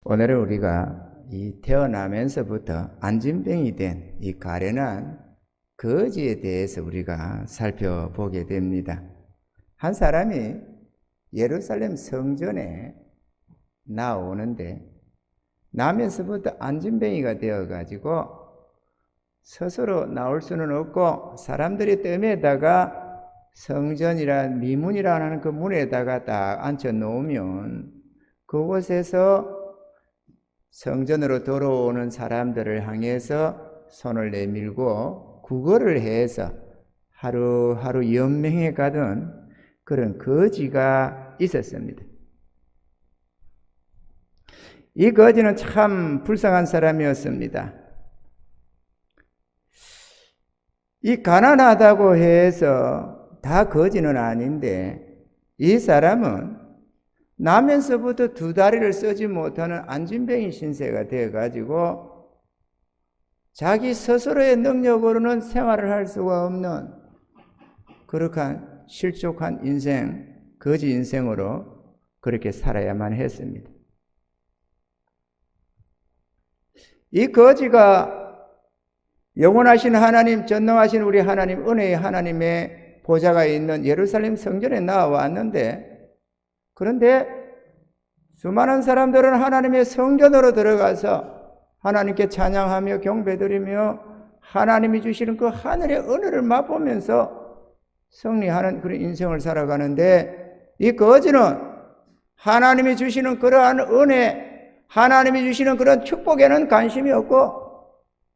오늘은 우리가 이 태어나면서부터 안진병이 된 이 가련한 거지에 대해서 우리가 살펴보게 됩니다. 한 사람이 예루살렘 성전에 나오는데 나면서부터 안진병이가 되어가지고 스스로 나올 수는 없고 사람들이 뜸에다가 성전이란 미문이라 하는 그 문에다가 딱 앉혀 놓으면 그곳에서 성전으로 들어오는 사람들을 향해서 손을 내밀고 구걸을 해서 하루하루 연명해 가던 그런 거지가 있었습니다. 이 거지는 참 불쌍한 사람이었습니다. 이 가난하다고 해서 다 거지는 아닌데 이 사람은 나면서부터 두 다리를 쓰지 못하는 안진병이 신세가 되어가지고 자기 스스로의 능력으로는 생활을 할 수가 없는 그렇한 실족한 인생, 거지 인생으로 그렇게 살아야만 했습니다. 이 거지가 영원하신 하나님, 전능하신 우리 하나님, 은혜의 하나님의 보좌가 있는 예루살렘 성전에 나왔는데, 그런데 수많은 사람들은 하나님의 성전으로 들어가서 하나님께 찬양하며 경배드리며 하나님이 주시는 그 하늘의 은혜를 맛보면서 승리하는 그런 인생을 살아가는데, 이 거지는 하나님이 주시는 그러한 은혜, 하나님이 주시는 그런 축복에는 관심이 없고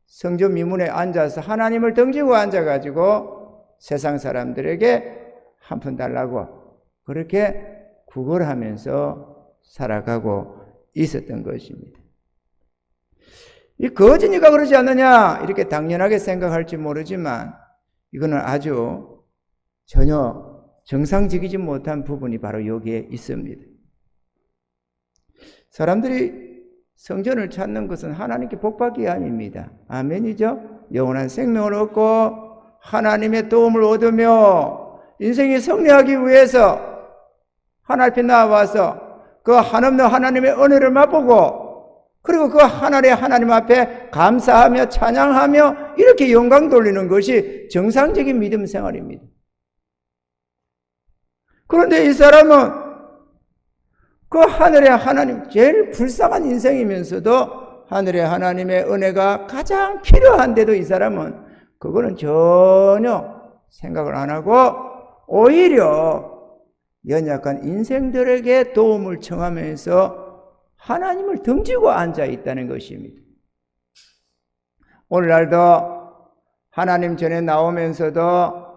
성전 미문에 앉아서 하나님을 등지고 앉아가지고 세상 사람들에게 한 푼 달라고 그렇게 구걸하면서 살아가고 있었던 것입니다. 이 거지니까 그러지 않느냐 이렇게 당연하게 생각할지 모르지만 이거는 아주 전혀 정상적이지 못한 부분이 바로 여기에 있습니다. 사람들이 성전을 찾는 것은 하나님께 복받기 아닙니다. 아멘이죠? 영원한 생명을 얻고 하나님의 도움을 얻으며 인생이 승리하기 위해서 하나님 앞에 나와서 그 한없는 하나님의 은혜를 맛보고 그리고 그 하나님 앞에 감사하며 찬양하며 이렇게 영광 돌리는 것이 정상적인 믿음 생활입니다. 그런데 이 사람은 그 하늘의 하나님, 제일 불쌍한 인생이면서도 하늘의 하나님의 은혜가 가장 필요한데도 이 사람은 그거는 전혀 생각을 안 하고 오히려 연약한 인생들에게 도움을 청하면서 하나님을 등지고 앉아 있다는 것입니다. 오늘날도 하나님 전에 나오면서도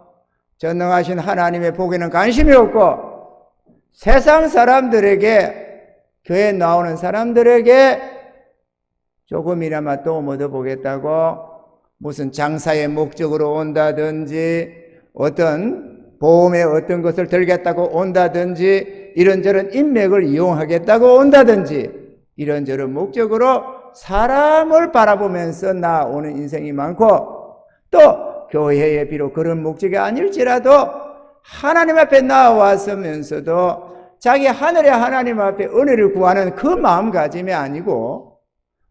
전능하신 하나님의 복에는 관심이 없고 세상 사람들에게, 교회에 나오는 사람들에게 조금이나마 도움 얻어보겠다고 무슨 장사의 목적으로 온다든지 어떤 보험에 어떤 것을 들겠다고 온다든지 이런저런 인맥을 이용하겠다고 온다든지 이런저런 목적으로 사람을 바라보면서 나오는 인생이 많고 또 교회에 비록 그런 목적이 아닐지라도 하나님 앞에 나와서면서도 자기 하늘의 하나님 앞에 은혜를 구하는 그 마음가짐이 아니고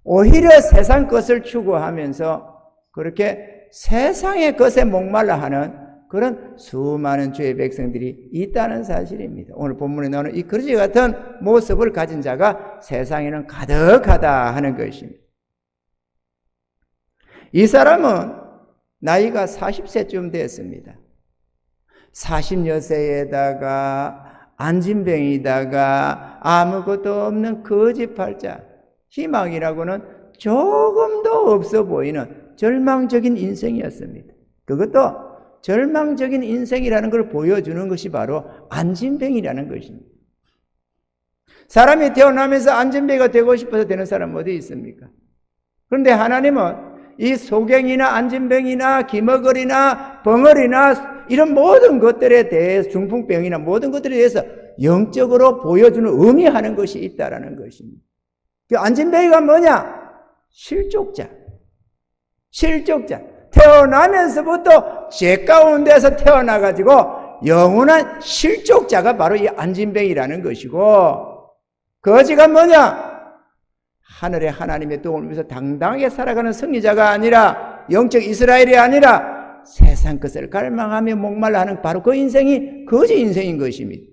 오히려 세상 것을 추구하면서 그렇게 세상의 것에 목말라 하는 그런 수많은 주의 백성들이 있다는 사실입니다. 오늘 본문에 나오는 이 거지 같은 모습을 가진 자가 세상에는 가득하다 하는 것입니다. 이 사람은 나이가 40세쯤 됐습니다. 40여 세에다가 안진병이다가 아무것도 없는 거짓팔자, 희망이라고는 조금도 없어 보이는 절망적인 인생이었습니다. 그것도 절망적인 인생이라는 걸 보여주는 것이 바로 안진병이라는 것입니다. 사람이 태어나면서 안진병이가 되고 싶어서 되는 사람 어디 있습니까? 그런데 하나님은 이 소경이나 안진병이나 기머거리나 벙어리나 이런 모든 것들에 대해서 중풍병이나 모든 것들에 대해서 영적으로 보여주는 의미하는 것이 있다라는 것입니다. 그 안진병이가 뭐냐? 실족자. 태어나면서부터 죄 가운데서 태어나가지고 영원한 실족자가 바로 이 안진병이라는 것이고, 거지가 뭐냐? 하늘의 하나님의 도움을 위해서 당당하게 살아가는 승리자가 아니라 영적 이스라엘이 아니라 세상 것을 갈망하며 목말라 하는 바로 그 인생이 거지 인생인 것입니다.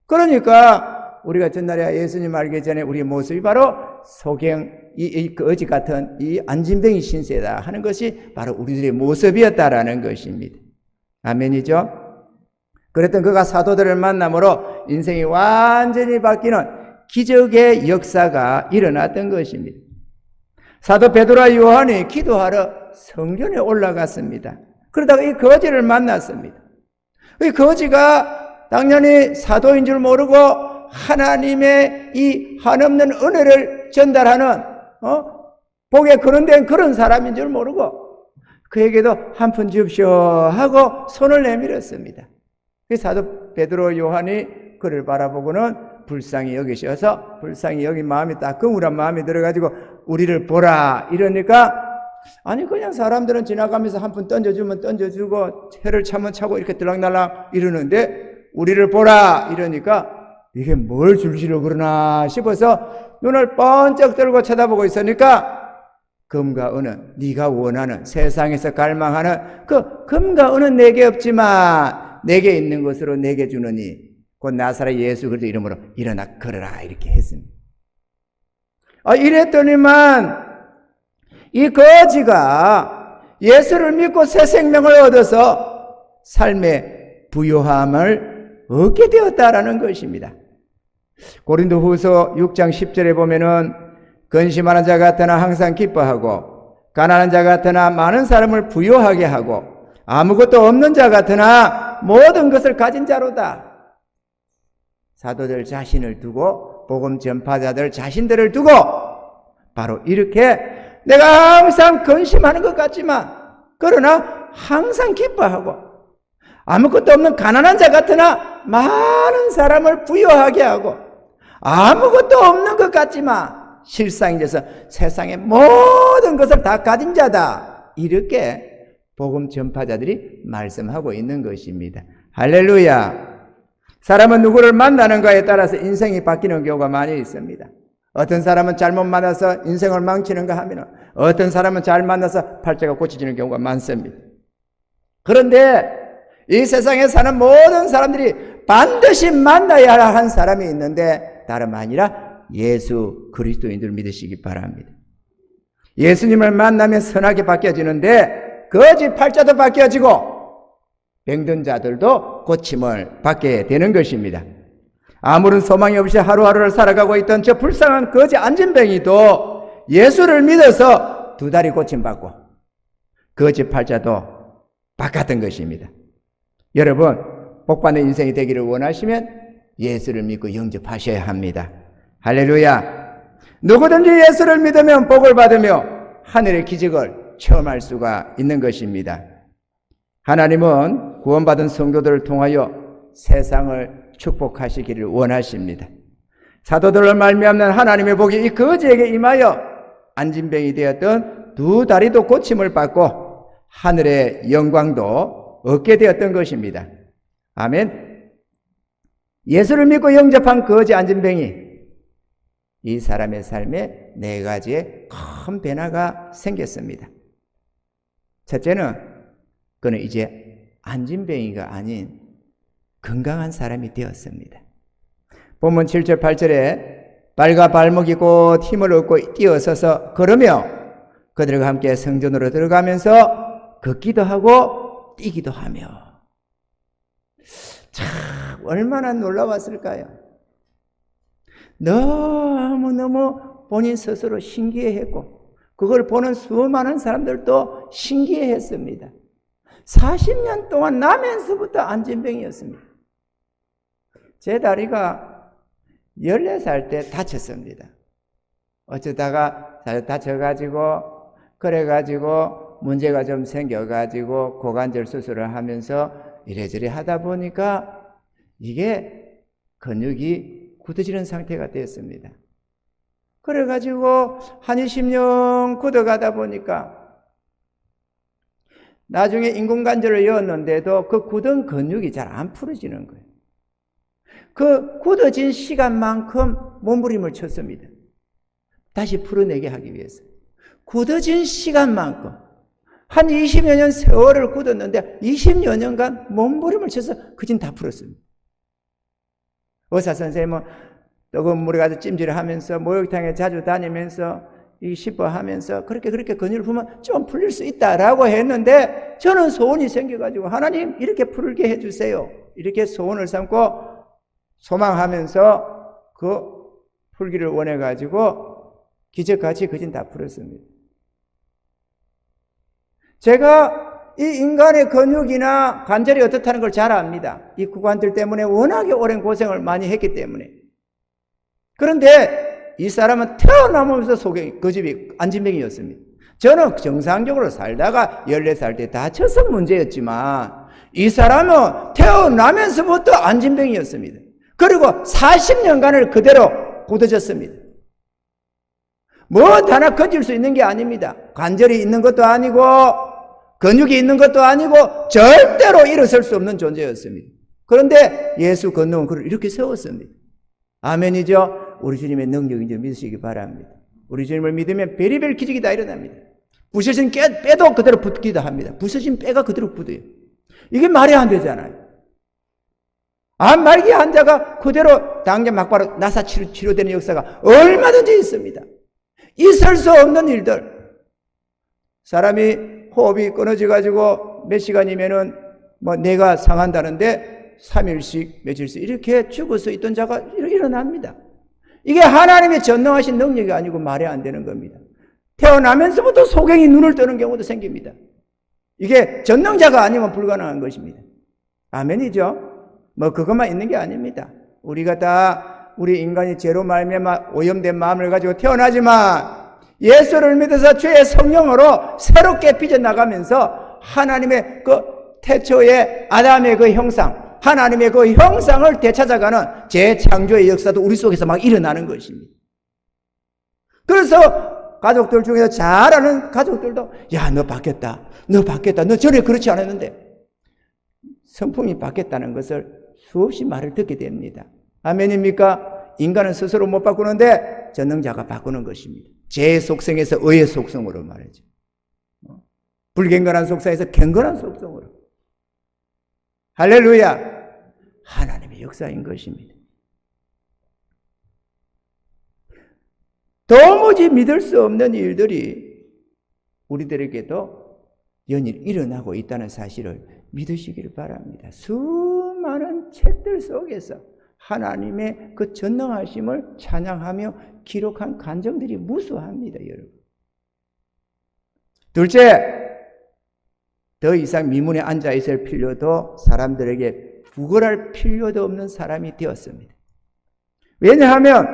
그러니까 우리가 전날에 예수님 알기 전에 우리의 모습이 바로 소경, 이 거지 같은 이 안진뱅이 신세다 하는 것이 바로 우리들의 모습이었다라는 것입니다. 아멘이죠? 그랬던 그가 사도들을 만남으로 인생이 완전히 바뀌는 기적의 역사가 일어났던 것입니다. 사도 베드로와 요한이 기도하러 성전에 올라갔습니다. 그러다가 이 거지를 만났습니다. 이 거지가 당연히 사도인 줄 모르고 하나님의 이 한없는 은혜를 전달하는 복에 거론된 그런 사람인 줄 모르고 그에게도 한 푼 줍쇼 하고 손을 내밀었습니다. 사도 베드로 요한이 그를 바라보고는 불쌍히 여기셔서 불쌍히 여긴 마음이 따끔한 마음이 들어가지고 우리를 보라 이러니까 아니 그냥 사람들은 지나가면서 한 푼 던져주면 던져주고 해를 차면 차고 이렇게 들락날락 이러는데 우리를 보라 이러니까 이게 뭘 줄지로 그러나 싶어서 눈을 번쩍 들고 쳐다보고 있으니까 금과 은은 네가 원하는 세상에서 갈망하는 그 금과 은은 내게 없지만 내게 있는 것으로 내게 주느니 곧 나사렛 예수 그리스도 이름으로 일어나 걸어라 이렇게 했습니다. 이랬더니만 이 거지가 예수를 믿고 새 생명을 얻어서 삶의 부요함을 얻게 되었다라는 것입니다. 고린도후서 6장 10절에 보면은 근심하는 자 같으나 항상 기뻐하고 가난한 자 같으나 많은 사람을 부요하게 하고 아무것도 없는 자 같으나 모든 것을 가진 자로다. 사도들 자신을 두고 복음 전파자들 자신들을 두고 바로 이렇게 내가 항상 근심하는 것 같지만 그러나 항상 기뻐하고 아무것도 없는 가난한 자 같으나 많은 사람을 부요하게 하고 아무것도 없는 것 같지만 실상에서 세상의 모든 것을 다 가진 자다. 이렇게 복음 전파자들이 말씀하고 있는 것입니다. 할렐루야. 사람은 누구를 만나는가에 따라서 인생이 바뀌는 경우가 많이 있습니다. 어떤 사람은 잘못 만나서 인생을 망치는가 하면 어떤 사람은 잘 만나서 팔자가 고쳐지는 경우가 많습니다. 그런데 이 세상에 사는 모든 사람들이 반드시 만나야 할 사람이 있는데 다름 아니라 예수 그리스도인 줄 믿으시기 바랍니다. 예수님을 만나면 선하게 바뀌어지는데 거지 팔자도 바뀌어지고 병든 자들도 고침을 받게 되는 것입니다. 아무런 소망이 없이 하루하루를 살아가고 있던 저 불쌍한 거지 안진뱅이도 예수를 믿어서 두 다리 고침받고 거지 팔자도 바꿨던 것입니다. 여러분 복받는 인생이 되기를 원하시면 예수를 믿고 영접하셔야 합니다. 할렐루야. 누구든지 예수를 믿으면 복을 받으며 하늘의 기적을 체험할 수가 있는 것입니다. 하나님은 구원받은 성도들을 통하여 세상을 축복하시기를 원하십니다. 사도들을 말미암는 하나님의 복이 이 거지에게 임하여 안진병이 되었던 두 다리도 고침을 받고 하늘의 영광도 얻게 되었던 것입니다. 아멘. 예수를 믿고 영접한 거지 안진병이 이 사람의 삶에 네 가지의 큰 변화가 생겼습니다. 첫째는 그는 이제 안진병이가 아닌 건강한 사람이 되었습니다. 본문 7절 8절에 발과 발목이 곧 힘을 얻고 뛰어서서 걸으며 그들과 함께 성전으로 들어가면서 걷기도 하고 뛰기도 하며 참 얼마나 놀라웠을까요? 너무너무 본인 스스로 신기해했고 그걸 보는 수많은 사람들도 신기해했습니다. 40년 동안 나면서부터 안진병이었습니다. 제 다리가 14살 때 다쳤습니다. 어쩌다가 다쳐가지고 그래가지고 문제가 좀 생겨가지고 고관절 수술을 하면서 이래저래 하다 보니까 이게 근육이 굳어지는 상태가 됐습니다. 그래가지고 한 20년 굳어가다 보니까 나중에 인공관절을 넣었는데도 그 굳은 근육이 잘 안 풀어지는 거예요. 그 굳어진 시간만큼 몸부림을 쳤습니다. 다시 풀어내게 하기 위해서 굳어진 시간만큼 한 20여 년 세월을 굳었는데 20여 년간 몸부림을 쳐서 그 진 다 풀었습니다. 의사 선생님은 뜨거운 물에 가서 찜질하면서 목욕탕에 자주 다니면서 이 시퍼하면서 그렇게 근육을 풀면 좀 풀릴 수 있다라고 했는데 저는 소원이 생겨가지고 하나님 이렇게 풀게 해주세요. 이렇게 소원을 삼고 소망하면서 그 풀기를 원해가지고 기적같이 그 진 다 풀었습니다. 제가 이 인간의 근육이나 관절이 어떻다는 걸 잘 압니다. 이 구관들 때문에 워낙에 오랜 고생을 많이 했기 때문에. 그런데 이 사람은 태어나면서 속에 거집이 안진병이었습니다. 저는 정상적으로 살다가 14살 때 다쳐서 문제였지만 이 사람은 태어나면서부터 안진병이었습니다. 그리고 40년간을 그대로 굳어졌습니다. 뭐 하나 건질 수 있는 게 아닙니다. 관절이 있는 것도 아니고 근육이 있는 것도 아니고 절대로 일어설 수 없는 존재였습니다. 그런데 예수 권능은 그를 이렇게 세웠습니다. 아멘이죠? 우리 주님의 능력인지 믿으시기 바랍니다. 우리 주님을 믿으면 베리벨 기적이 다 일어납니다. 부서진 뼈도 그대로 붙기도 합니다. 부서진 뼈가 그대로 붙어요. 이게 말이 안 되잖아요. 암 말기 환자가 그대로 당장 막바로 나사 치료되는 역사가 얼마든지 있습니다. 있을 수 없는 일들. 사람이 호흡이 끊어져가지고 몇 시간이면은 뇌가 상한다는데 3일씩 며칠씩 이렇게 죽을 수 있던 자가 일어납니다. 이게 하나님의 전능하신 능력이 아니고 말이 안 되는 겁니다. 태어나면서부터 소경이 눈을 뜨는 경우도 생깁니다. 이게 전능자가 아니면 불가능한 것입니다. 아멘이죠? 그것만 있는 게 아닙니다. 우리가 다 우리 인간이 죄로 말미암아 오염된 마음을 가지고 태어나지만 예수를 믿어서 주의 성령으로 새롭게 빚어나가면서 하나님의 그 태초의 아담의 그 형상, 하나님의 그 형상을 되찾아가는 재창조의 역사도 우리 속에서 막 일어나는 것입니다. 그래서 가족들 중에서 잘 아는 가족들도 야, 너 바뀌었다. 너 전에 그렇지 않았는데 성품이 바뀌었다는 것을 수없이 말을 듣게 됩니다. 아멘입니까? 인간은 스스로 못 바꾸는데 전능자가 바꾸는 것입니다. 제 속성에서 의의 속성으로 말이죠. 불경건한 속성에서 경건한 속성으로. 할렐루야. 하나님의 역사인 것입니다. 도무지 믿을 수 없는 일들이 우리들에게도 연일 일어나고 있다는 사실을 믿으시기를 바랍니다. 수많은 책들 속에서 하나님의 그 전능하심을 찬양하며 기록한 간증들이 무수합니다, 여러분. 둘째, 더 이상 미문에 앉아 있을 필요도 사람들에게 부걸할 필요도 없는 사람이 되었습니다. 왜냐하면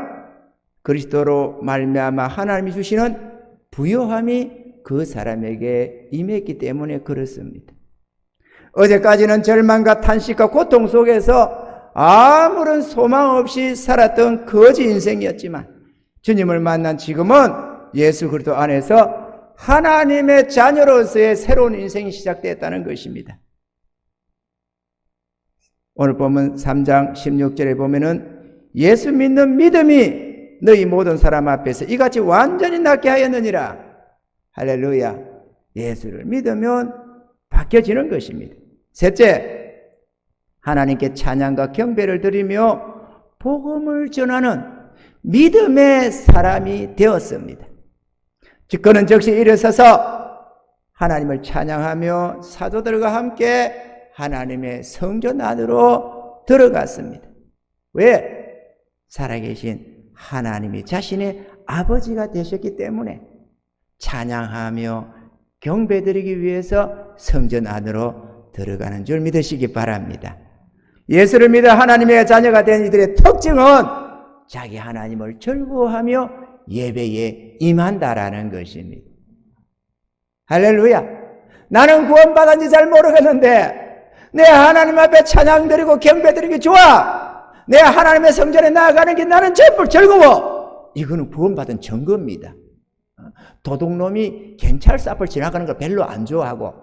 그리스도로 말미암아 하나님이 주시는 부요함이 그 사람에게 임했기 때문에 그렇습니다. 어제까지는 절망과 탄식과 고통 속에서 아무런 소망 없이 살았던 거지 인생이었지만 주님을 만난 지금은 예수 그리스도 안에서 하나님의 자녀로서의 새로운 인생이 시작되었다는 것입니다. 오늘 보면 3장 16절에 보면은 예수 믿는 믿음이 너희 모든 사람 앞에서 이같이 완전히 낫게 하였느니라. 할렐루야. 예수를 믿으면 바뀌어지는 것입니다. 셋째, 하나님께 찬양과 경배를 드리며 복음을 전하는 믿음의 사람이 되었습니다. 즉 그는 즉시 일어서서 하나님을 찬양하며 사도들과 함께 하나님의 성전 안으로 들어갔습니다. 왜? 살아계신 하나님이 자신의 아버지가 되셨기 때문에 찬양하며 경배드리기 위해서 성전 안으로 들어가는 줄 믿으시기 바랍니다. 예수를 믿어 하나님의 자녀가 된 이들의 특징은 자기 하나님을 즐거워하며 예배에 임한다라는 것입니다. 할렐루야. 나는 구원받았는지 잘 모르겠는데 내 하나님 앞에 찬양드리고 경배드리기 좋아. 내 하나님의 성전에 나아가는 게 나는 전부 즐거워. 이거는 구원받은 증거입니다. 도둑놈이 경찰서 앞을 지나가는 걸 별로 안 좋아하고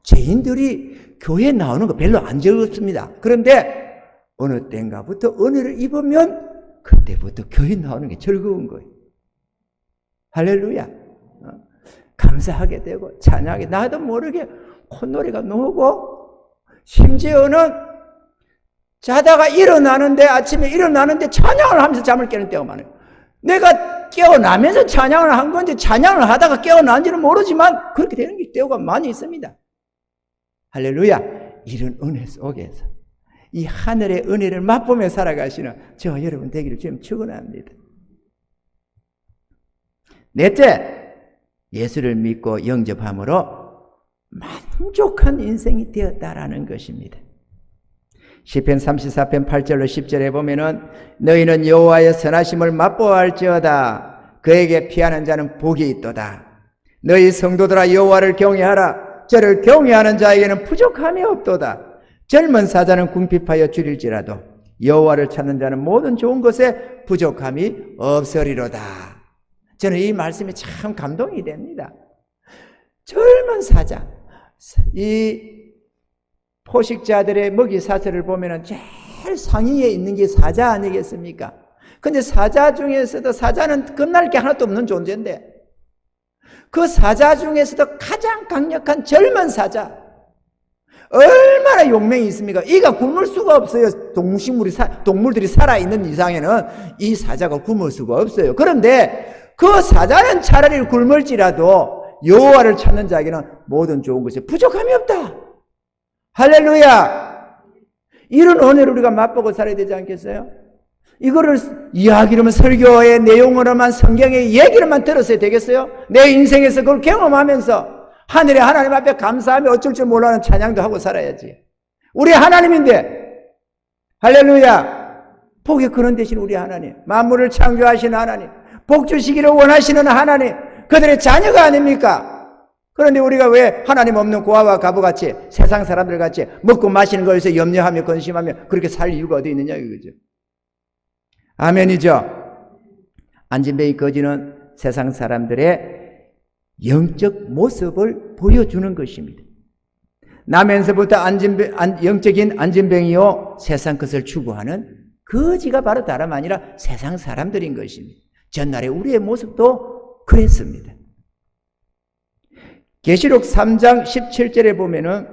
죄인들이 교회에 나오는 거 별로 안 즐겁습니다. 그런데 어느 때인가부터 은혜를 입으면 그때부터 교회 나오는 게 즐거운 거예요. 할렐루야. 감사하게 되고 찬양하게, 나도 모르게 콧노래가 나오고, 심지어는 자다가 일어나는데, 아침에 일어나는데 찬양을 하면서 잠을 깨는 때가 많아요. 내가 깨어나면서 찬양을 한 건지 찬양을 하다가 깨어난지는 모르지만 그렇게 되는 때가 많이 있습니다. 할렐루야. 이런 은혜 속에서 이 하늘의 은혜를 맛보며 살아가시는 저와 여러분 되기를 주님 축원합니다. 넷째, 예수를 믿고 영접함으로 만족한 인생이 되었다라는 것입니다. 시편 34편 8절로 10절에 보면은 너희는 여호와의 선하심을 맛보아할지어다. 그에게 피하는 자는 복이 있도다. 너희 성도들아 여호와를 경외하라. 저를 경외하는 자에게는 부족함이 없도다. 젊은 사자는 궁핍하여 줄일지라도 여호와를 찾는 자는 모든 좋은 것에 부족함이 없으리로다. 저는 이 말씀이 참 감동이 됩니다. 젊은 사자, 이 포식자들의 먹이 사슬을 보면은 제일 상위에 있는 게 사자 아니겠습니까? 근데 사자 중에서도, 사자는 겁날 게 하나도 없는 존재인데, 그 사자 중에서도 가장 강력한 젊은 사자, 얼마나 용맹이 있습니까? 이가 굶을 수가 없어요. 동물들이 살아있는 이상에는 이 사자가 굶을 수가 없어요. 그런데 그 사자는 차라리 굶을지라도 여호와를 찾는 자에게는 모든 좋은 것에 부족함이 없다. 할렐루야. 이런 은혜를 우리가 맛보고 살아야 되지 않겠어요? 이거를 이야기로만, 설교의 내용으로만, 성경의 얘기로만 들었어야 되겠어요? 내 인생에서 그걸 경험하면서 하늘의 하나님 앞에 감사하며 어쩔 줄 몰라는 찬양도 하고 살아야지. 우리 하나님인데, 할렐루야. 복이 그런 대신 우리 하나님, 만물을 창조하시는 하나님, 복 주시기를 원하시는 하나님, 그들의 자녀가 아닙니까? 그런데 우리가 왜 하나님 없는 고아와 가부같이 세상 사람들 같이 먹고 마시는 것에서 염려하며 근심하며 그렇게 살 이유가 어디 있느냐 이거죠. 아멘이죠. 안진뱅이 거지는 세상 사람들의 영적 모습을 보여주는 것입니다. 나면서부터 영적인 안진뱅이요 세상 것을 추구하는 거지가 바로 다름 아니라 세상 사람들인 것입니다. 전날에 우리의 모습도 그랬습니다. 계시록 3장 17절에 보면은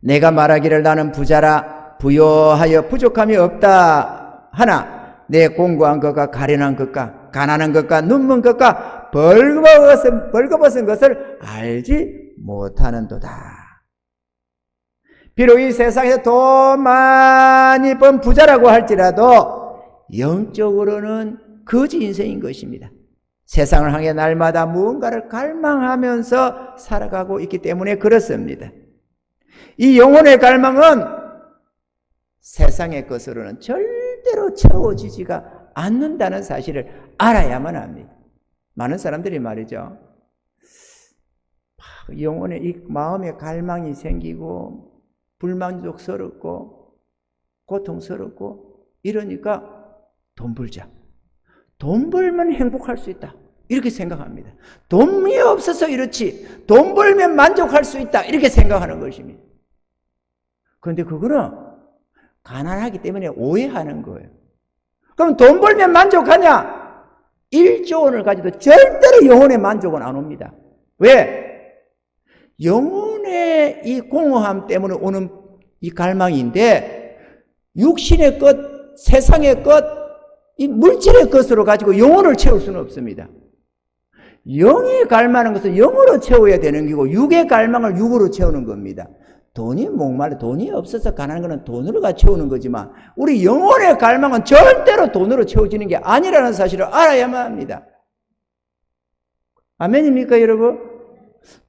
내가 말하기를 나는 부자라 부요하여 부족함이 없다 하나 내 공고한 것과 가련한 것과 가난한 것과 눈먼 것과 벌거벗은 것을 알지 못하는도다. 비록 이 세상에서 돈 많이 번 부자라고 할지라도 영적으로는 거지 인생인 것입니다. 세상을 향해 날마다 무언가를 갈망하면서 살아가고 있기 때문에 그렇습니다. 이 영혼의 갈망은 세상의 것으로는 절대로 채워지지가 않는다는 사실을 알아야만 합니다. 많은 사람들이 말이죠. 영혼의 이 마음의 갈망이 생기고 불만족스럽고 고통스럽고 이러니까 돈 벌자. 돈 벌면 행복할 수 있다. 이렇게 생각합니다. 돈이 없어서 이렇지. 돈 벌면 만족할 수 있다. 이렇게 생각하는 것입니다. 그런데 그거는 가난하기 때문에 오해하는 거예요. 그럼 돈 벌면 만족하냐? 1조 원을 가지도 절대로 영혼의 만족은 안 옵니다. 왜? 영혼의 이 공허함 때문에 오는 이 갈망인데 육신의 것, 세상의 것, 이 물질의 것으로 가지고 영혼을 채울 수는 없습니다. 영이 갈망하는 것은 영으로 채워야 되는 거고 육의 갈망을 육으로 채우는 겁니다. 돈이 목말라 돈이 없어서 가난한 것은 돈으로 채우는 거지만 우리 영혼의 갈망은 절대로 돈으로 채워지는 게 아니라는 사실을 알아야만 합니다. 아멘입니까 여러분?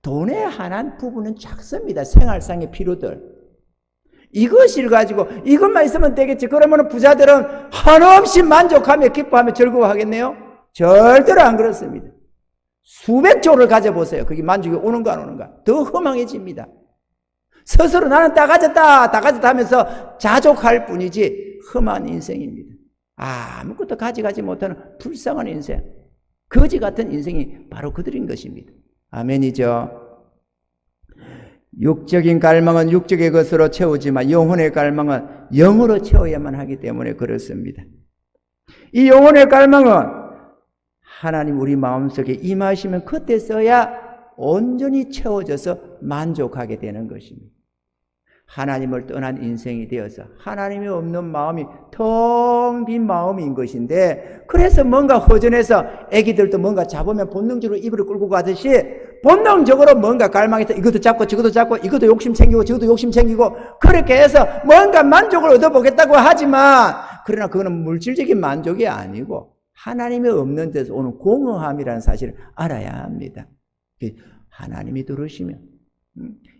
돈의 한 부분은 작습니다. 생활상의 필요들. 이것을 가지고 이것만 있으면 되겠지. 그러면 부자들은 한없이 만족하며 기뻐하며 즐거워하겠네요? 절대로 안 그렇습니다. 수백조를 가져보세요. 그게 만족이 오는가 안 오는가. 더 허망해집니다. 스스로 나는 다 가졌다 하면서 자족할 뿐이지 험한 인생입니다. 아무것도 가져가지 못하는 불쌍한 인생. 거지 같은 인생이 바로 그들인 것입니다. 아멘이죠. 육적인 갈망은 육적의 것으로 채우지만 영혼의 갈망은 영으로 채워야만 하기 때문에 그렇습니다. 이 영혼의 갈망은 하나님 우리 마음속에 임하시면 그때서야 온전히 채워져서 만족하게 되는 것입니다. 하나님을 떠난 인생이 되어서 하나님이 없는 마음이 텅 빈 마음인 것인데, 그래서 뭔가 허전해서 애기들도 뭔가 잡으면 본능적으로 입을 끌고 가듯이 본능적으로 뭔가 갈망해서 이것도 잡고 저것도 잡고 이것도 욕심 챙기고 저것도 욕심 챙기고 그렇게 해서 뭔가 만족을 얻어보겠다고 하지만, 그러나 그거는 물질적인 만족이 아니고 하나님이 없는 데서 오는 공허함이라는 사실을 알아야 합니다. 하나님이 들으시면,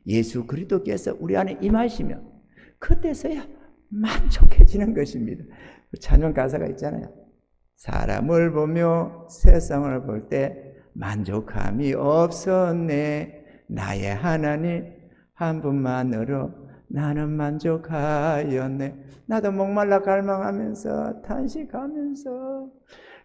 예수 그리스도께서 우리 안에 임하시면 그때서야 만족해지는 것입니다. 찬양 가사가 있잖아요. 사람을 보며 세상을 볼 때 만족함이 없었네. 나의 하나님 한 분만으로 나는 만족하였네. 나도 목말라 갈망하면서 탄식하면서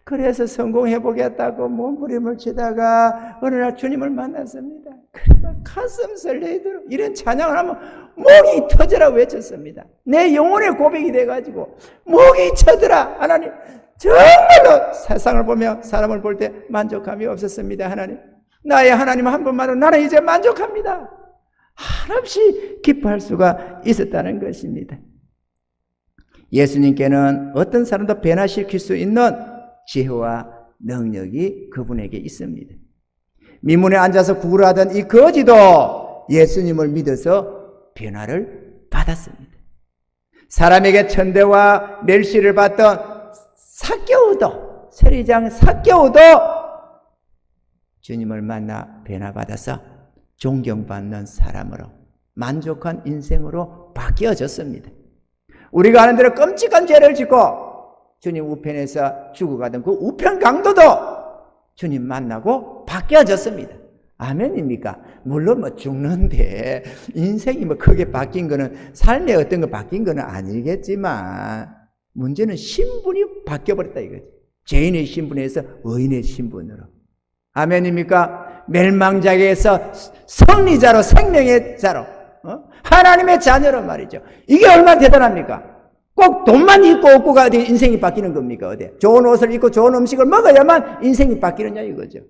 그래서 성공해보겠다고 몸부림을 치다가 어느 날 주님을 만났습니다. 그래서 가슴 설레이도록 이런 찬양을 하면 목이 터져라 외쳤습니다. 내 영혼의 고백이 돼가지고 목이 터져라. 하나님 정말로 세상을 보며 사람을 볼 때 만족함이 없었습니다. 하나님, 나의 하나님 한 분만으로 나는 이제 만족합니다. 한없이 기뻐할 수가 있었다는 것입니다. 예수님께는 어떤 사람도 변화시킬 수 있는 지혜와 능력이 그분에게 있습니다. 미문에 앉아서 구걸하던 이 거지도 예수님을 믿어서 변화를 받았습니다. 사람에게 천대와 멸시를 받던 삭개오도, 세리장 삭개오도 주님을 만나 변화받아서 존경받는 사람으로 만족한 인생으로 바뀌어졌습니다. 우리가 아는 대로 끔찍한 죄를 짓고 주님 우편에서 죽어가던 그 우편 강도도 주님 만나고 바뀌어졌습니다. 아멘입니까? 물론 뭐 죽는데 인생이 뭐 크게 바뀐 거는, 삶의 어떤 거 바뀐 거는 아니겠지만 문제는 신분이 바뀌어버렸다 이거지. 죄인의 신분에서 의인의 신분으로. 아멘입니까? 멸망자에서 승리자로, 생명의 자로, 하나님의 자녀로 말이죠. 이게 얼마나 대단합니까? 꼭 돈만 있고 없고가 어디 인생이 바뀌는 겁니까? 어디? 좋은 옷을 입고 좋은 음식을 먹어야만 인생이 바뀌느냐 이거죠.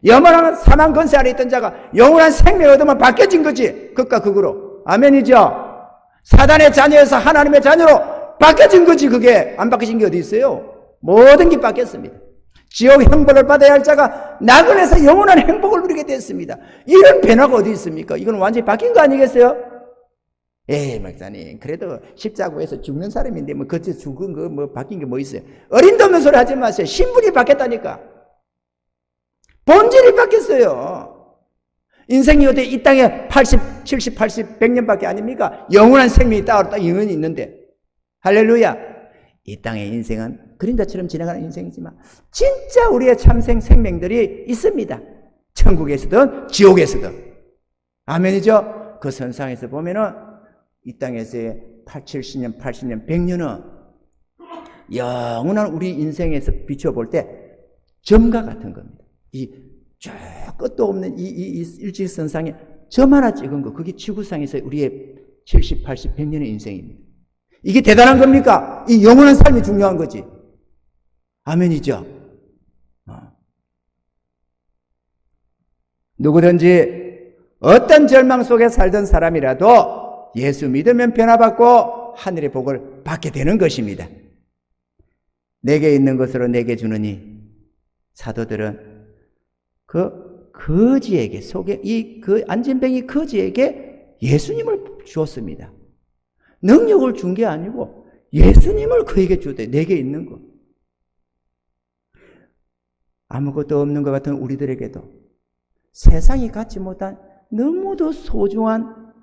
영원한 사망 권세 아래 있던 자가 영원한 생명을 얻으면 바뀌어진 거지. 극과 극으로. 아멘이죠? 사단의 자녀에서 하나님의 자녀로 바뀌어진 거지. 그게 안 바뀌어진 게 어디 있어요? 모든 게 바뀌었습니다. 지옥 형벌을 받아야 할 자가 낙원에서 영원한 행복을 누리게 됐습니다. 이런 변화가 어디 있습니까? 이건 완전히 바뀐 거 아니겠어요? 목사님, 그래도 십자가에서 죽는 사람인데 뭐 그때 죽은 거 뭐 바뀐 게 뭐 있어요? 어림도 없는 소리 하지 마세요. 신분이 바뀌었다니까. 본질이 바뀌었어요. 인생이 어디 이 땅에 80, 70, 80, 100년밖에 아닙니까? 영원한 생명이 따로 딱 영원히 있는데. 할렐루야. 이 땅의 인생은 그림자처럼 지나가는 인생이지만 진짜 우리의 참생 생명들이 있습니다. 천국에서든 지옥에서든. 아멘이죠? 그 선상에서 보면은 이 땅에서의 70년, 80년, 100년은 영원한 우리 인생에서 비춰볼 때 점과 같은 겁니다. 이 쭉 끝도 없는 이 일직선상에 점 하나 찍은 거, 그게 지구상에서 우리의 70, 80, 100년의 인생입니다. 이게 대단한 겁니까? 이 영원한 삶이 중요한 거지. 아멘이죠? 누구든지 어떤 절망 속에 살던 사람이라도 예수 믿으면 변화받고 하늘의 복을 받게 되는 것입니다. 내게 있는 것으로 내게 주느니, 사도들은 그 거지에게, 그 안진뱅이 거지에게 예수님을 주었습니다. 능력을 준 게 아니고 예수님을 그에게 주되, 내게 있는 것. 아무것도 없는 것 같은 우리들에게도 세상이 갖지 못한 너무도 소중한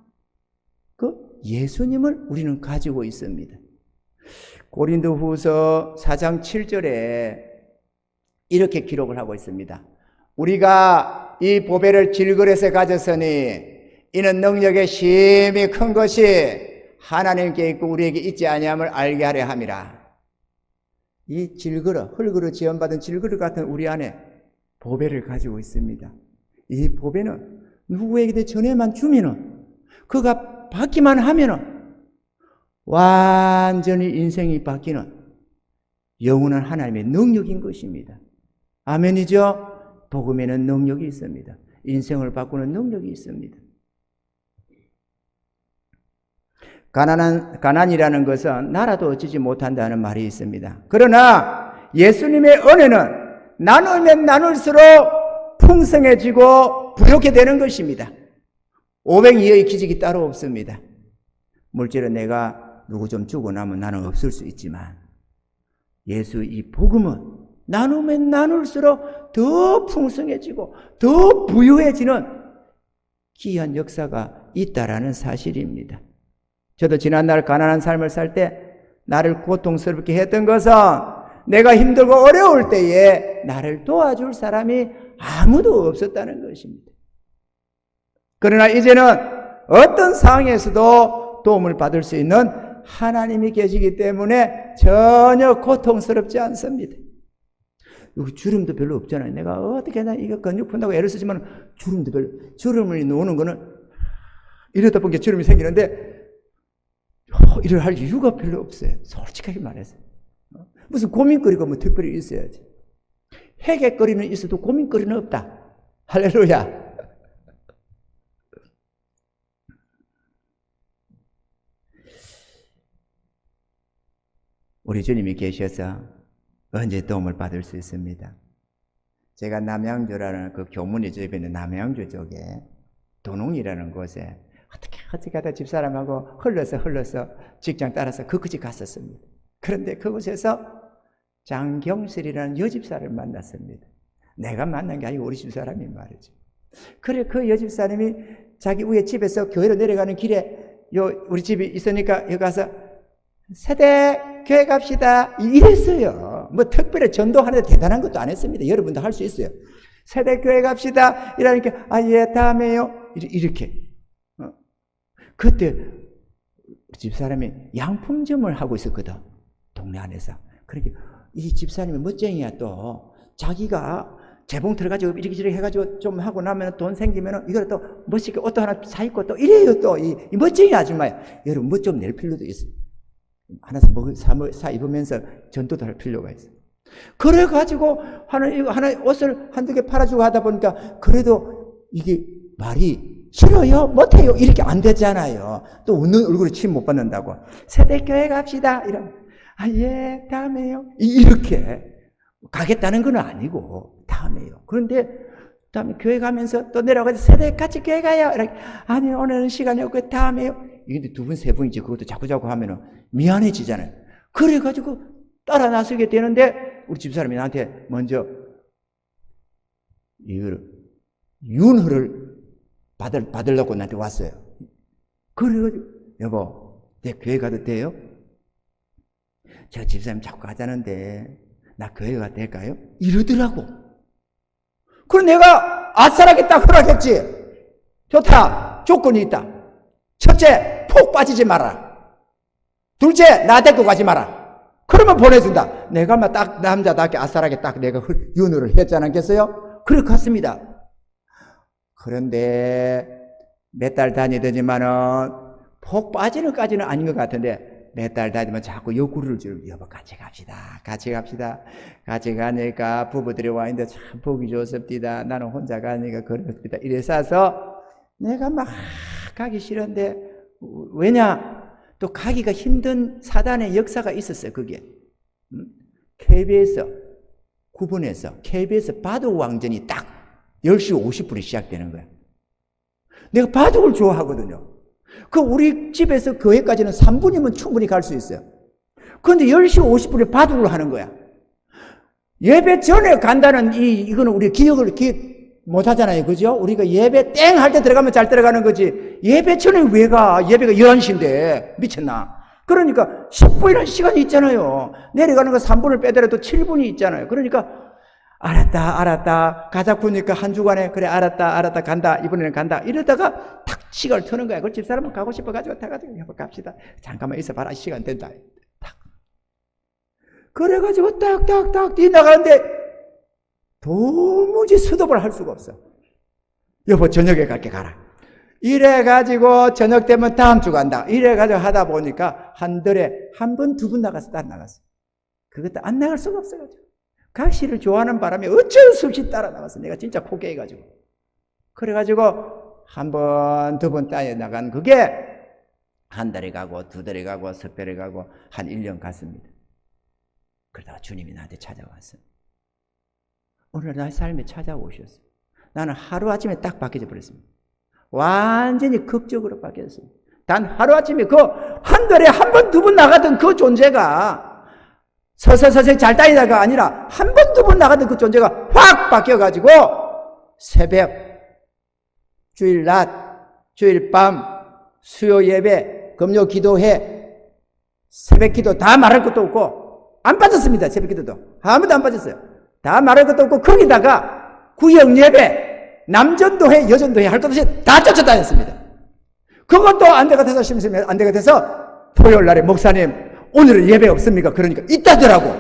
그 예수님을 우리는 가지고 있습니다. 고린도후서 4장 7절에 이렇게 기록을 하고 있습니다. 우리가 이 보배를 질그릇에 가졌으니 이는 능력의 심히 큰 것이 하나님께 있고 우리에게 있지 아니함을 알게 하려 함이라. 이 질그릇, 흙으로 지원받은 질그릇 같은 우리 안에 보배를 가지고 있습니다. 이 보배는 누구에게 전해만 주면은, 그가 받기만 하면은 완전히 인생이 바뀌는 영원한 하나님의 능력인 것입니다. 아멘이죠? 복음에는 능력이 있습니다. 인생을 바꾸는 능력이 있습니다. 가난이라는 것은 나라도 어찌지 못한다는 말이 있습니다. 그러나 예수님의 은혜는 나누면 나눌수록 풍성해지고 부욕해 되는 것입니다. 오병이어의 기적이 따로 없습니다. 물질은 내가 누구 좀 주고 나면 나는 없을 수 있지만 예수 이 복음은 나누면 나눌수록 더 풍성해지고 더 부유해지는 귀한 역사가 있다라는 사실입니다. 저도 지난날 가난한 삶을 살 때 나를 고통스럽게 했던 것은 내가 힘들고 어려울 때에 나를 도와줄 사람이 아무도 없었다는 것입니다. 그러나 이제는 어떤 상황에서도 도움을 받을 수 있는 하나님이 계시기 때문에 전혀 고통스럽지 않습니다. 여기 주름도 별로 없잖아요. 내가 어떻게 이거 근육 푼다고 애를 쓰지만 주름도 별로, 주름을 놓는 거는 이러다 보니까 주름이 생기는데 일을 할 이유가 별로 없어요. 솔직하게 말해서. 무슨 고민거리가 뭐 특별히 있어야지. 해결거리는 있어도 고민거리는 없다. 할렐루야. 우리 주님이 계셔서 언제 도움을 받을 수 있습니다. 제가 남양주라는 그 교문이 쪽에 있는 남양주 쪽에 도농이라는 곳에 어떻게 하다 집사람하고 흘러서 직장 따라서 그곳에 갔었습니다. 그런데 그곳에서 장경슬이라는 여집사를 만났습니다. 내가 만난 게 아니고 우리 집사람이 말이죠. 그래 그 여집사님이 자기 위에 집에서 교회로 내려가는 길에 우리 집이 있으니까 여기 가서 세대 교회 갑시다 이랬어요. 뭐 특별히 전도하는데 대단한 것도 안 했습니다. 여러분도 할 수 있어요. 세대 교회 갑시다 이러니까 예 다음에요 이렇게. 그때 집사람이 양품점을 하고 있었거든. 동네 안에서. 그러니까 이 집사님이 멋쟁이야 또. 자기가 재봉틀 가지고 이렇게 해가지고 좀 하고 나면 돈 생기면 이걸 또 멋있게 옷도 하나 사입고 또 이래요 또. 이 멋쟁이 아줌마야. 여러분 멋 좀 낼 필요도 있어. 하나 사 입으면서 전도도 할 필요가 있어. 그래가지고 하나 옷을 한두 개 팔아주고 하다 보니까 그래도 이게 말이 싫어요? 못해요? 이렇게 안 되잖아요. 또 웃는 얼굴에 침 못 받는다고. 세대교회 갑시다. 이런. 예, 다음에요. 이렇게. 가겠다는 건 아니고, 다음에요. 그런데, 다음에 교회 가면서 또 내려가서 세대 같이 교회 가요. 이렇게. 아니, 오늘은 시간이 없고, 다음에요. 이게 두 분, 세 분이지. 그것도 자꾸자꾸 하면은 미안해지잖아요. 그래가지고 따라 나서게 되는데, 우리 집사람이 나한테 먼저, 이거를, 윤허를 받으려고 나한테 왔어요. 그래가지고, 여보, 내 교회 가도 돼요? 제가 집사님 자꾸 가자는데, 나 교회 가도 될까요? 이러더라고. 그럼 내가 아싸라게 딱 허락했지. 좋다. 조건이 있다. 첫째, 푹 빠지지 마라. 둘째, 나 데리고 가지 마라. 그러면 보내준다. 내가 막 딱 남자답게 아싸라게 딱 내가 윤호를 했지 않겠어요? 그렇게 갔습니다. 그런데 몇 달 다니더니만은 폭 빠지는 까지는 아닌 것 같은데 몇 달 다니면 자꾸 요구를 주고 여보 같이 갑시다. 같이 갑시다. 같이 가니까 부부들이 와 있는데 참 보기 좋습니다. 나는 혼자 가니까 그렇습니다. 이래서 내가 막 가기 싫은데 왜냐? 또 가기가 힘든 사단의 역사가 있었어요. 그게 KBS 9분에서 KBS 바둑 왕전이 딱 10시 50분에 시작되는 거야. 내가 바둑을 좋아하거든요. 그 우리 집에서 교회까지는 3분이면 충분히 갈 수 있어요. 그런데 10시 50분에 바둑을 하는 거야. 예배 전에 간다는 이거는 우리 기억을 못 하잖아요. 그죠? 우리가 예배 땡 할 때 들어가면 잘 들어가는 거지. 예배 전에 왜 가? 예배가 11시인데. 미쳤나? 그러니까 10분이라는 시간이 있잖아요. 내려가는 거 3분을 빼더라도 7분이 있잖아요. 그러니까 알았다. 가자 보니까 한 주간에 그래 알았다 간다. 이번에는 간다. 이러다가 탁 시간을 트는 거야. 그 집사람은 가고 싶어가지고 타가지고 갑시다. 잠깐만 있어봐라. 시간 된다. 탁. 그래가지고 딱딱딱 뛰나가는데 도무지 스톱을 할 수가 없어. 여보 저녁에 갈게 가라. 이래가지고 저녁 되면 다음 주 간다. 이래가지고 하다 보니까 한 달에 한 번, 두 번 나가서 딱 나갔어. 그것도 안 나갈 수가 없어가지고 각시를 좋아하는 바람에 어쩔 수 없이 따라 나왔어. 내가 진짜 포기해가지고. 그래가지고 한 번, 두 번 따여 나간 그게 한 달에 가고 두 달에 가고 석 달에 가고 한 1년 갔습니다. 그러다가 주님이 나한테 찾아왔어요. 오늘 나의 삶에 찾아오셨어요. 나는 하루아침에 딱 바뀌어 버렸습니다. 완전히 극적으로 바뀌었어요. 단 하루아침에 그 한 달에 한 번, 두 번 나가던 그 존재가 서서히 잘 다니다가 아니라 한 번, 두 번 나가던 그 존재가 확 바뀌어가지고 새벽, 주일 낮, 주일 밤, 수요 예배, 금요 기도회, 새벽 기도 다 말할 것도 없고 안 빠졌습니다. 새벽 기도도 아무도 안 빠졌어요. 다 말할 것도 없고 거기다가 구역 예배, 남전도회, 여전도회 할 것 없이 다 쫓아다녔습니다. 그것도 안 돼 같아서 심심해 안 돼 같아서 토요일 날에 목사님 오늘은 예배 없습니까? 그러니까 있다더라고.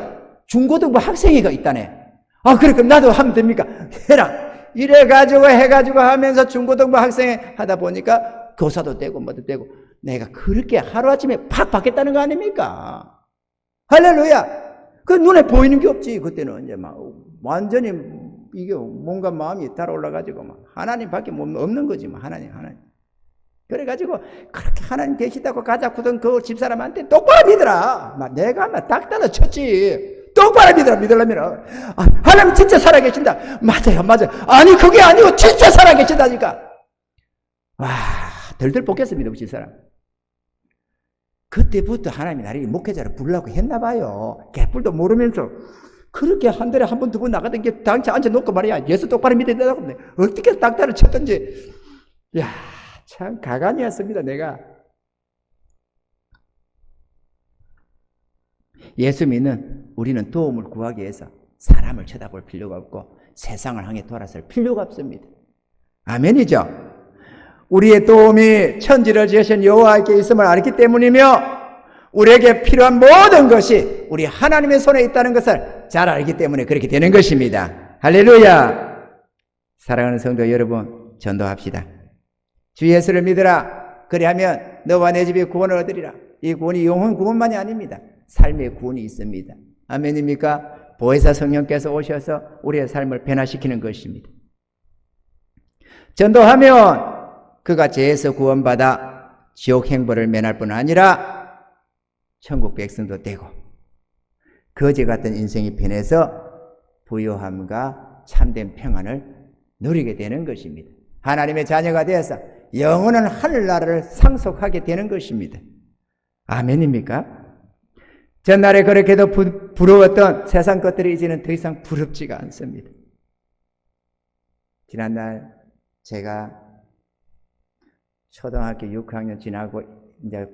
중고등부 학생회가 있다네. 아 그래 그럼 나도 하면 됩니까? 해라. 이래가지고 해가지고 하면서 중고등부 학생회 하다 보니까 교사도 되고 뭐도 되고 내가 그렇게 하루아침에 팍 바뀌었다는 거 아닙니까? 할렐루야. 그 눈에 보이는 게 없지. 그때는 이제 막 완전히 이게 뭔가 마음이 달아올라가지고 막 하나님밖에 없는 거지. 뭐 하나님. 그래가지고 그렇게 하나님 계시다고 가자꾸던 그 집사람한테 똑바로 믿어라. 막 내가 막 딱 따라쳤지. 똑바로 믿으려면 하나님 진짜 살아계신다. 맞아요. 아니 그게 아니고 진짜 살아계신다니까. 와 덜덜 볶였습니다. 우리 집사람. 그때부터 하나님이 나를 목회자로 부르려고 했나 봐요. 개뿔도 모르면서 그렇게 한 달에 한 번, 두 번 나가던 게 당시 앉아놓고 말이야. 예수 똑바로 믿어야 된다고 어떻게 딱 따라쳤던지. 야 참 가관이었습니다. 내가. 예수 믿는 우리는 도움을 구하기 위해서 사람을 쳐다볼 필요가 없고 세상을 향해 돌아설 필요가 없습니다. 아멘이죠. 우리의 도움이 천지를 지으신 여호와께 있음을 알기 때문이며 우리에게 필요한 모든 것이 우리 하나님의 손에 있다는 것을 잘 알기 때문에 그렇게 되는 것입니다. 할렐루야. 사랑하는 성도 여러분, 전도합시다. 주 예수를 믿으라. 그리하면 너와 내 집이 구원을 얻으리라. 이 구원이 영혼 구원만이 아닙니다. 삶의 구원이 있습니다. 아멘입니까? 보혜사 성령께서 오셔서 우리의 삶을 변화시키는 것입니다. 전도하면 그가 죄에서 구원받아 지옥 행벌을 면할 뿐 아니라 천국 백성도 되고 거지 같은 인생이 변해서 부요함과 참된 평안을 누리게 되는 것입니다. 하나님의 자녀가 되어서 영원한 하늘나라를 상속하게 되는 것입니다. 아멘입니까? 전날에 그렇게도 부러웠던 세상 것들이 이제는 더 이상 부럽지가 않습니다. 지난날 제가 초등학교 6학년 지나고 이제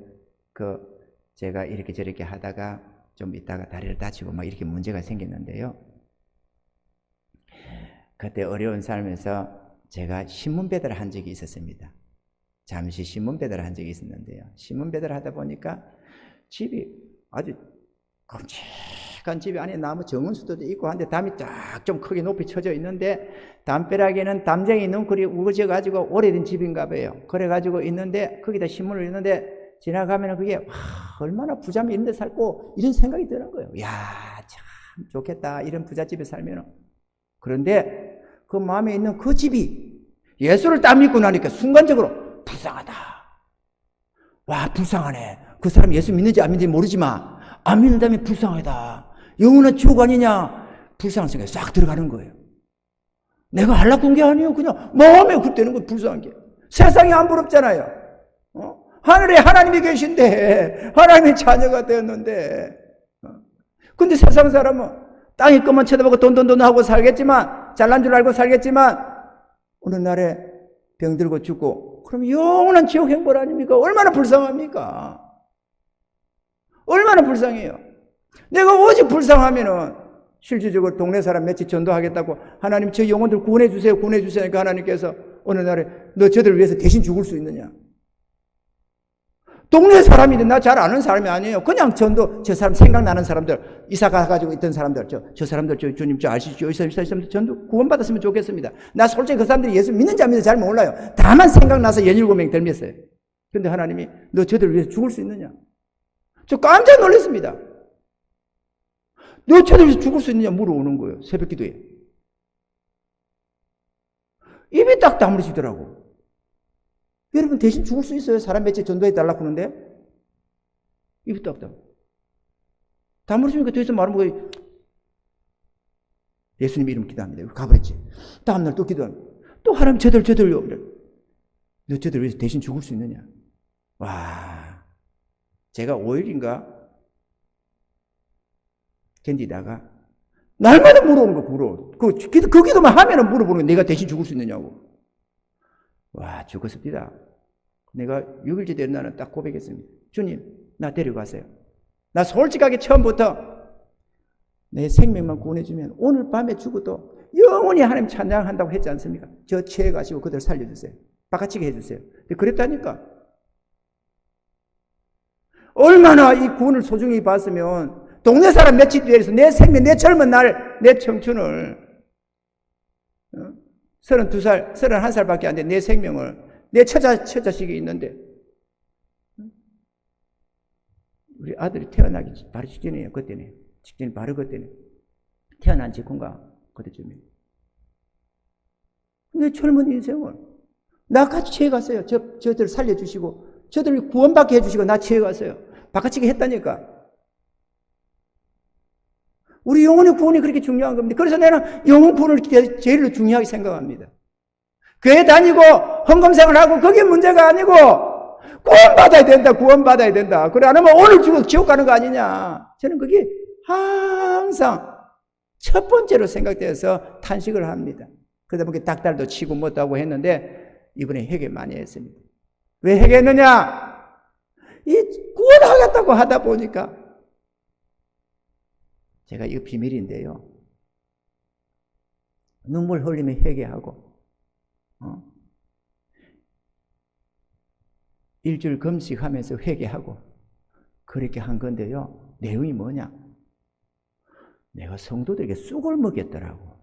제가 이렇게 저렇게 하다가 좀 있다가 다리를 다치고 막 이렇게 문제가 생겼는데요. 그때 어려운 삶에서 제가 신문 배달을 한 적이 있었습니다. 잠시 신문 배달을 한 적이 있었는데요. 신문 배달을 하다 보니까 집이 아주 끔찍한 집이 안에 나무 정원수도 있고 한데 담이 딱 좀 크게 높이 쳐져 있는데 담벼락에는 담쟁이 넝쿨이 우거져 가지고 오래된 집인가 봐요. 그래 가지고 있는데 거기다 신문을 읽는데 지나가면 그게 와, 얼마나 부자면 이런 데 살고 이런 생각이 드는 거예요. 야, 참 좋겠다. 이런 부잣집에 살면은. 그런데 그 마음에 있는 그 집이 예수를 딱 믿고 나니까 순간적으로 불쌍하다. 와, 불쌍하네. 그 사람 예수 믿는지 안 믿는지 모르지만 안 믿는다면 불쌍하다. 영원한 지옥 아니냐. 불쌍한 생각이 싹 들어가는 거예요. 내가 하려고 한 게 아니에요. 그냥 마음에 그때는 거 불쌍한 게. 세상이 안 부럽잖아요. 하늘에 하나님이 계신데 하나님의 자녀가 되었는데 근데 세상 사람은 땅의 것만 쳐다보고 돈 하고 살겠지만 잘난 줄 알고 살겠지만 어느 날에 병들고 죽고 그럼 영원한 지옥 행벌 아닙니까? 얼마나 불쌍합니까? 얼마나 불쌍해요. 내가 오직 불쌍하면은 실질적으로 동네 사람 며칠 전도하겠다고 하나님 저 영혼들 구원해 주세요 하니까 하나님께서 어느 날에 너 저들을 위해서 대신 죽을 수 있느냐? 동네 사람인데 나 잘 아는 사람이 아니에요. 그냥 전도 저 사람 생각나는 사람들 이사 가가지고 있던 사람들 저 사람들 주님 아시죠? 이 사람들 전도 구원받았으면 좋겠습니다. 나 솔직히 그 사람들이 예수 믿는지 안 믿는지 잘 몰라요. 다만 생각나서 17명 덜렸어요. 근데 하나님이 너 저들을 위해서 죽을 수 있느냐? 저 깜짝 놀랐습니다. 너 저들에서 죽을 수 있느냐 물어오는 거예요. 새벽 기도에. 입이 딱 다물어지더라고. 여러분 대신 죽을 수 있어요? 사람 몇째 전도해 달라고 하는데? 입이 딱 다물어지니까 더 이상 말하면 거예요. 예수님 이름 기도합니다. 가버렸지. 다음날 또 기도합니다. 또 하나님 저들요. 너 저들 왜 대신 죽을 수 있느냐? 와, 제가 5일인가 견디다가 날마다 물어보는 거 물어. 그 기도만 하면은 물어보는 거 내가 대신 죽을 수 있느냐고. 와, 죽었습니다. 내가 6일째 되는 날은 딱 고백했습니다. 주님, 나 데려가세요. 나 솔직하게 처음부터 내 생명만 구원해주면 오늘 밤에 죽어도 영원히 하나님 찬양한다고 했지 않습니까? 저 취해가지고 그들 살려주세요. 바깥치게 해주세요. 그랬다니까. 얼마나 이 구원을 소중히 봤으면 동네 사람 며칠 뒤에서 내 생명, 내 젊은 날, 내 청춘을 32살, 31살밖에 안 돼. 내 생명을, 내 처자식이 있는데 우리 아들이 태어나기 바로 직전이에요. 그때는. 직전이 바로 그때는. 태어난 직후인가 그때쯤에. 내 젊은 인생을 나같이 취해갔어요. 저들 살려주시고 저들 구원받게 해주시고 나 취해갔어요. 바깥치기 했다니까. 우리 영혼의 구원이 그렇게 중요한 겁니다. 그래서 나는 영혼 구원을 제일 중요하게 생각합니다. 교회 다니고 헌금생활하고 그게 문제가 아니고 구원받아야 된다. 그래 안 하면 오늘 죽어서 지옥 가는 거 아니냐. 저는 그게 항상 첫 번째로 생각되어서 탄식을 합니다. 그러다 보니까 닭달도 치고 못하고 했는데 이번에 회개 많이 했습니다. 왜 회개했느냐? 이 구원하겠다고 하다 보니까 제가 이거 비밀인데요. 눈물 흘리며 회개하고 일주일 금식하면서 회개하고 그렇게 한 건데요. 내용이 뭐냐? 내가 성도들에게 쑥을 먹였더라고.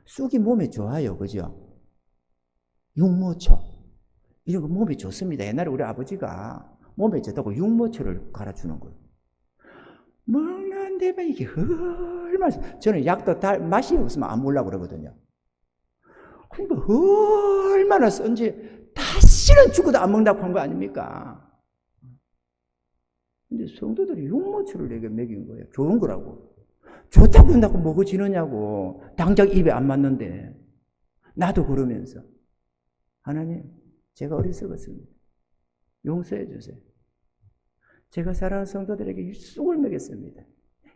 쑥이 몸에 좋아요. 그죠? 육모초. 이런 거 몸에 좋습니다. 옛날에 우리 아버지가 몸에 좋다고 육모초를 갈아주는 거예요. 먹는데 이게 얼마나, 저는 약도 맛이 없으면 안 먹으려고 그러거든요. 그러니까 얼마나 쓴지 다시는 죽어도 안 먹는다고 한 거 아닙니까? 근데 성도들이 육모초를 내게 먹인 거예요. 좋은 거라고. 좋다고 한다고 먹어지느냐고. 당장 입에 안 맞는데. 나도 그러면서. 하나님, 제가 어리석었습니다. 용서해 주세요. 제가 사랑하는 성도들에게 쑥을 먹였습니다.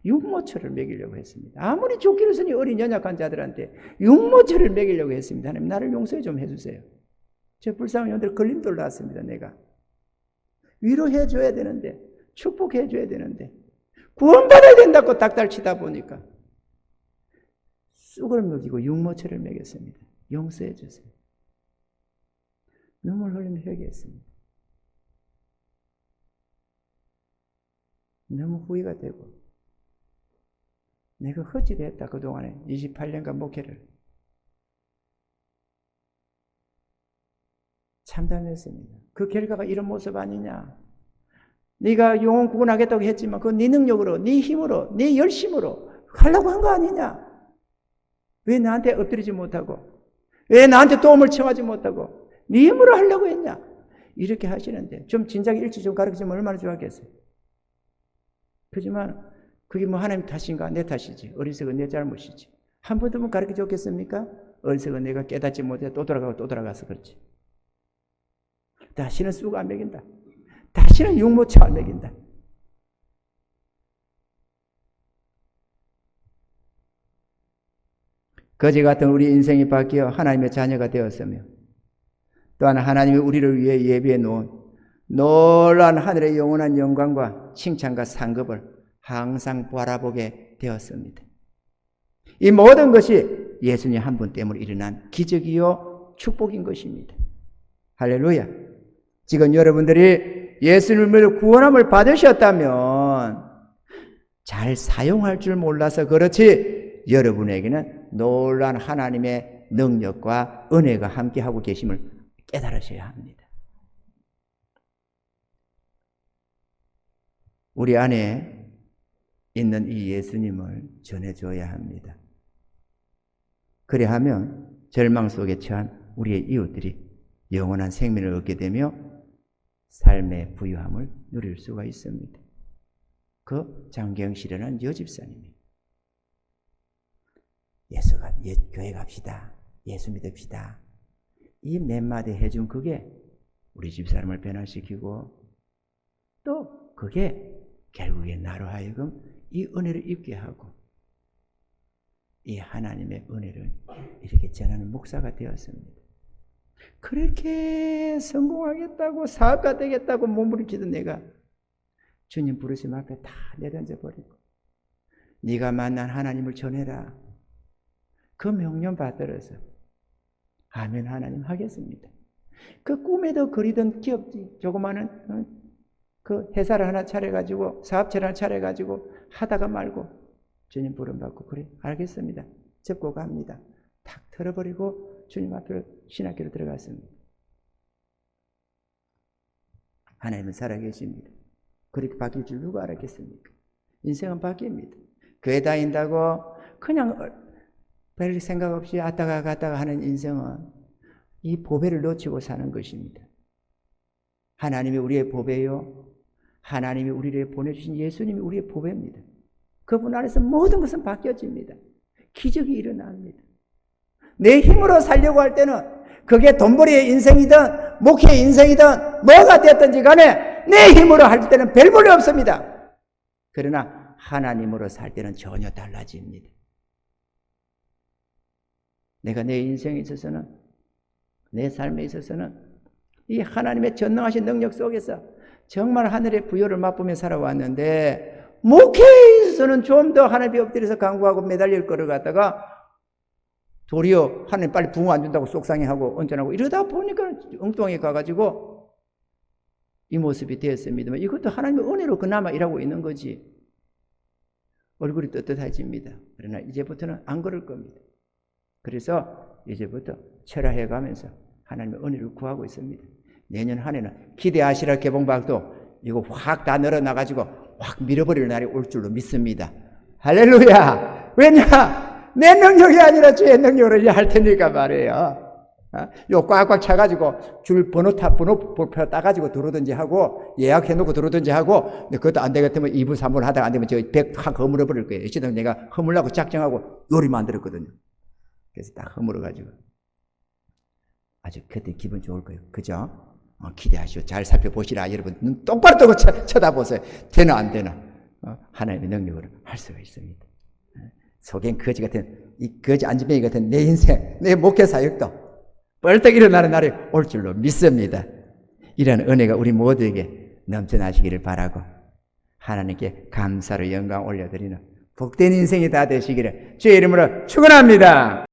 육모초를 먹이려고 했습니다. 아무리 좋기로 쓰니 어린 연약한 자들한테 육모초를 먹이려고 했습니다. 하나님, 나를 용서해 좀 해주세요. 저 불쌍한 영들 걸림돌 나왔습니다. 내가. 위로해 줘야 되는데, 축복해 줘야 되는데, 구원받아야 된다고 닥달치다 보니까 쑥을 먹이고 육모초를 먹였습니다. 용서해 주세요. 눈물 흘리며 회개했습니다. 너무 후회가 되고 내가 헛짓했다. 그동안에 28년간 목회를 참담했습니다. 그 결과가 이런 모습 아니냐. 네가 영혼 구원하겠다고 했지만 그건 네 능력으로, 네 힘으로, 네 열심으로 하려고 한 거 아니냐. 왜 나한테 엎드리지 못하고, 왜 나한테 도움을 청하지 못하고 네 힘으로 하려고 했냐. 이렇게 하시는데 좀 진작 일찍 좀 가르치면 얼마나 좋았겠어요. 그렇지만 그게 뭐 하나님 탓인가? 내 탓이지. 어리석은 내 잘못이지. 한 번 더 가르쳐 줬겠습니까? 어리석은 내가 깨닫지 못해 또 돌아가고 또 돌아가서 그렇지. 다시는 쑥 안 먹인다. 다시는 육모초 안 먹인다. 거지 같은 우리 인생이 바뀌어 하나님의 자녀가 되었으며 또한 하나님이 우리를 위해 예비해 놓은 놀라운 하늘의 영원한 영광과 칭찬과 상급을 항상 바라보게 되었습니다. 이 모든 것이 예수님 한 분 때문에 일어난 기적이요 축복인 것입니다. 할렐루야. 지금 여러분들이 예수님을 구원함을 받으셨다면 잘 사용할 줄 몰라서 그렇지 여러분에게는 놀라운 하나님의 능력과 은혜가 함께하고 계심을 깨달으셔야 합니다. 우리 안에 있는 이 예수님을 전해줘야 합니다. 그래야 하면 절망 속에 처한 우리의 이웃들이 영원한 생명을 얻게 되며 삶의 부유함을 누릴 수가 있습니다. 그 장경실이라는 여집사님이 교회 갑시다. 예수 믿읍시다. 이 몇 마디 해준 그게 우리 집사람을 변화시키고 또 그게 결국에 나로 하여금 이 은혜를 입게 하고 이 하나님의 은혜를 이렇게 전하는 목사가 되었습니다. 그렇게 성공하겠다고 사업가 되겠다고 몸부림치던 내가 주님 부르심 앞에 다 내던져버리고 네가 만난 하나님을 전해라. 그 명령 받들어서 아멘 하나님 하겠습니다. 그 꿈에도 그리던 기업 조그마한 그 회사를 하나 차려가지고 사업체를 하나 차려가지고 하다가 말고 주님 부름받고 그래 알겠습니다. 접고 갑니다. 탁 털어버리고 주님 앞으로 신학교로 들어갔습니다. 하나님은 살아계십니다. 그렇게 바뀔 줄 누가 알았겠습니까? 인생은 바뀝니다. 교회 다닌다고 그냥 별 생각 없이 왔다가 갔다가 하는 인생은 이 보배를 놓치고 사는 것입니다. 하나님이 우리의 보배요. 하나님이 우리를 보내주신 예수님이 우리의 보배입니다. 그분 안에서 모든 것은 바뀌어집니다. 기적이 일어납니다. 내 힘으로 살려고 할 때는 그게 돈벌이의 인생이든 목회의 인생이든 뭐가 됐든지 간에 내 힘으로 할 때는 별 볼일 없습니다. 그러나 하나님으로 살 때는 전혀 달라집니다. 내가 내 인생에 있어서는 내 삶에 있어서는 이 하나님의 전능하신 능력 속에서 정말 하늘의 부여를 맛보며 살아왔는데 목회에 있어서는 좀 더 하나님의 엎드려서 간구하고 매달릴 거를 갖다가 도리어 하나님 빨리 부흥 안 준다고 속상해하고 언짢아하고 이러다 보니까 엉뚱하게 가가지고 이 모습이 되었습니다만 이것도 하나님의 은혜로 그나마 일하고 있는 거지. 얼굴이 떳떳해집니다. 그러나 이제부터는 안 그럴 겁니다. 그래서 이제부터 철야해 가면서 하나님의 은혜를 구하고 있습니다. 내년 한 해는 기대하시라 개봉박도 이거 확 다 늘어나가지고 확 밀어버릴 날이 올 줄로 믿습니다. 할렐루야! 왜냐? 내 능력이 아니라 주의 능력으로 할 테니까 말이에요. 요 꽉꽉 차가지고 줄 번호표 따가지고 들어오든지 하고 예약해놓고 들어오든지 하고 그것도 안 되겠다면 2부 3부 하다가 안 되면 저 100 확 허물어버릴 거예요. 이제는 내가 허물라고 작정하고 요리 만들었거든요. 그래서 딱 허물어가지고 아주 그때 기분 좋을 거예요. 그죠? 기대하시오. 잘 살펴보시라. 여러분 눈 똑바로 뜨고 쳐다보세요. 되나 안 되나. 하나님의 능력으로 할 수가 있습니다. 속엔 거지 같은 이 거지 안지뱅이 같은 내 인생 내 목회 사역도 벌떡 일어나는 날이 올 줄로 믿습니다. 이런 은혜가 우리 모두에게 넘쳐나시기를 바라고 하나님께 감사로 영광 올려드리는 복된 인생이 다 되시기를 주의 이름으로 축원합니다.